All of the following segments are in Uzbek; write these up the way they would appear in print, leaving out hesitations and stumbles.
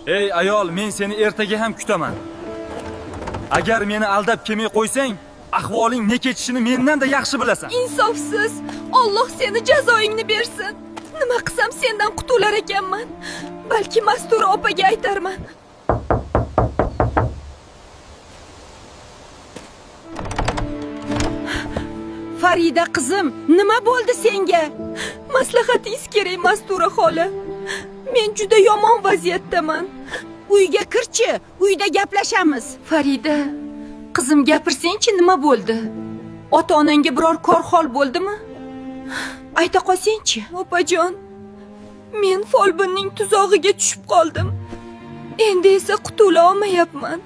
Ey ayol, men seni ertaga ham kutaman. Agar meni aldab kelmay qo'ysang, ahvoling ne kechishini mendan da yaxshi bilasan. Insofsiz. Alloh seni jazoingni bersin. Nima qilsam sendan qutular ekanman. Balki Mastura opaga aytarman. Farida qizim, nima bo'ldi senga? Maslahatingiz kerak, Mastura xola. Men juda yomon vaziyatdaman. Uyga kirchi, uyda gaplashamiz. Farida, qizim gapirsang-chi, nima bo'ldi? Ota-onangga biror kor-hol bo'ldimi? Ayta qolsang-chi. Opajon, men folbinning tuzog'iga tushib qoldim. Endi esa qutula olmayapman.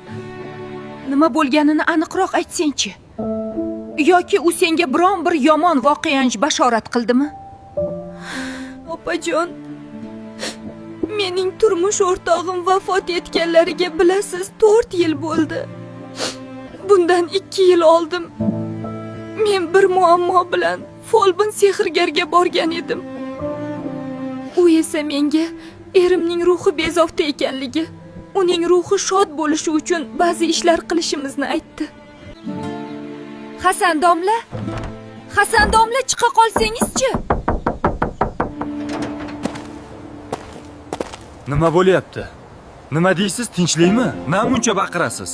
Nima bo'lganini aniqroq aytsang-chi. Yoki u senga biron bir yomon voqeani bashorat qildimi? Opajon, mening turmush o'rtog'im vafot etganlariga bilasiz 4 yil bo'ldi. Bundan 2 yil oldin men bir muammo bilan folbin sehrgarga borgan edim. U esa menga erimning ruhi bezovta ekanligi, uning ruhi shod bo'lishi uchun ba'zi ishlar qilishimizni aytdi. Hasan domla chiqa qolsangizchi. Nima bo'lyapti? Nima deysiz, tinchlikmi? Nima muncha baqirasiz?